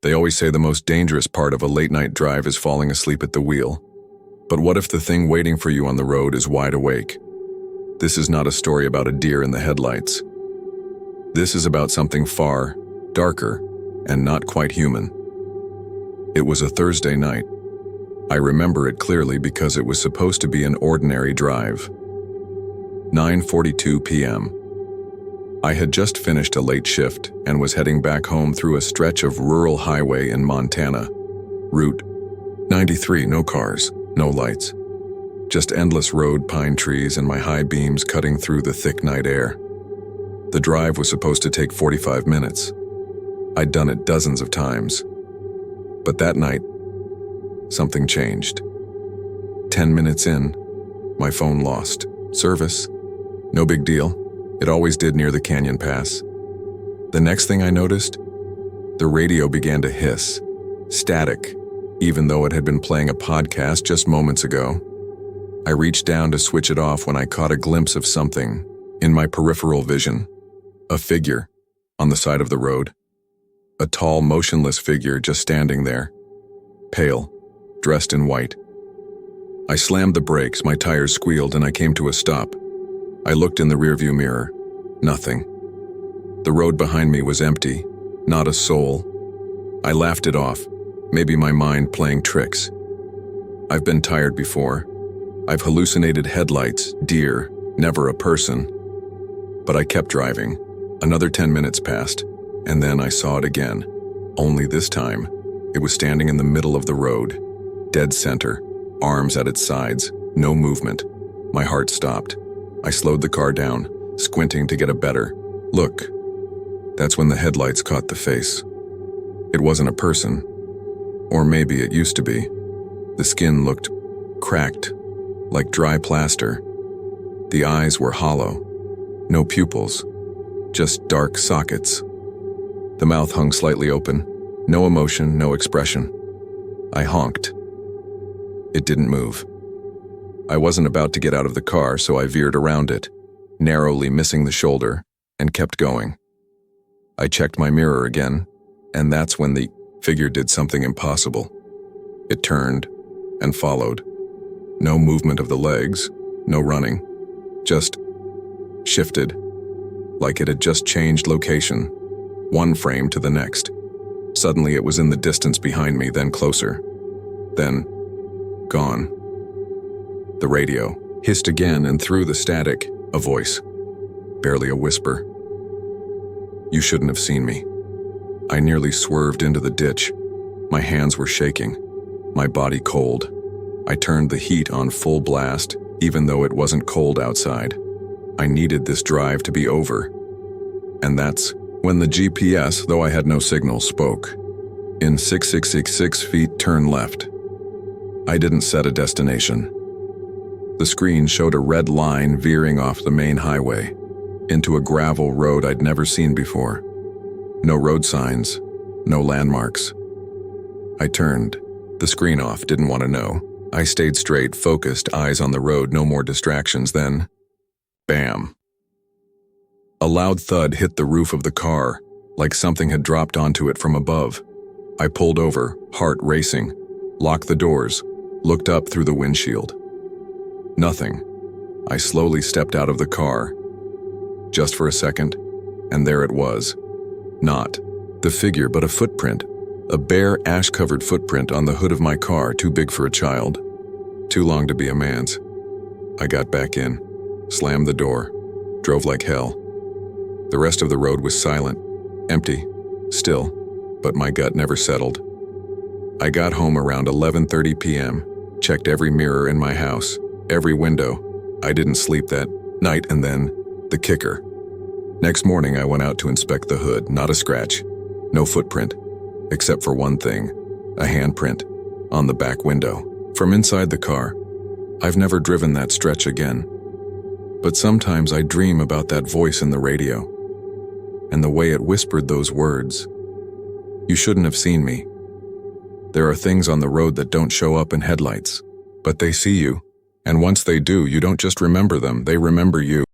They always say the most dangerous part of a late-night drive is falling asleep at the wheel. But what if the thing waiting for you on the road is wide awake? This is not a story about a deer in the headlights. This is about something far, darker, and not quite human. It was a Thursday night. I remember it clearly because it was supposed to be an ordinary drive. 9:42 p.m. I had just finished a late shift and was heading back home through a stretch of rural highway in Montana. Route 93, no cars, no lights. Just endless road, pine trees, and my high beams cutting through the thick night air. The drive was supposed to take 45 minutes. I'd done it dozens of times. But that night, something changed. 10 minutes in, my phone lost service. No big deal. It always did near the canyon pass. The next thing I noticed, the radio began to hiss, static, even though it had been playing a podcast just moments ago. I reached down to switch it off when I caught a glimpse of something in my peripheral vision. A figure on the side of the road. A tall, motionless figure just standing there, pale, dressed in white. I slammed the brakes, my tires squealed, and I came to a stop. I looked in the rearview mirror. Nothing. The road behind me was empty, not a soul. I laughed it off, maybe my mind playing tricks. I've been tired before. I've hallucinated headlights, deer, never a person. But I kept driving. Another 10 minutes passed, and then I saw it again. Only this time, it was standing in the middle of the road, dead center, arms at its sides, no movement. My heart stopped. I slowed the car down, squinting to get a better look. That's when the headlights caught the face. It wasn't a person. Or maybe it used to be. The skin looked cracked, like dry plaster. The eyes were hollow. No pupils, just dark sockets. The mouth hung slightly open. No emotion, no expression. I honked. It didn't move. I wasn't about to get out of the car, so I veered around it, narrowly missing the shoulder, and kept going. I checked my mirror again, and that's when the figure did something impossible. It turned and followed. No movement of the legs, no running, just shifted, like it had just changed location, one frame to the next. Suddenly it was in the distance behind me, then closer, then gone. The radio hissed again, and through the static, a voice, barely a whisper. You shouldn't have seen me. I nearly swerved into the ditch. My hands were shaking, my body cold. I turned the heat on full blast, even though it wasn't cold outside. I needed this drive to be over. And that's when the GPS, though I had no signal, spoke. In 6666 feet, turn left. I didn't set a destination. The screen showed a red line veering off the main highway, into a gravel road I'd never seen before. No road signs, no landmarks. I turned, the screen off, didn't want to know. I stayed straight, focused, eyes on the road, no more distractions. Then, bam. A loud thud hit the roof of the car, like something had dropped onto it from above. I pulled over, heart racing, locked the doors, looked up through the windshield. Nothing. I slowly stepped out of the car. Just for a second, and there it was. Not the figure, but a footprint. A bare, ash-covered footprint on the hood of my car, too big for a child. Too long to be a man's. I got back in, slammed the door, drove like hell. The rest of the road was silent, empty, still, but my gut never settled. I got home around 11:30 p.m., checked every mirror in my house, every window. I didn't sleep that night, and then the kicker. Next morning, I went out to inspect the hood. Not a scratch, no footprint, except for one thing, a handprint on the back window. From inside the car, I've never driven that stretch again. But sometimes I dream about that voice in the radio, and the way it whispered those words. You shouldn't have seen me. There are things on the road that don't show up in headlights, but they see you. And once they do, you don't just remember them, they remember you.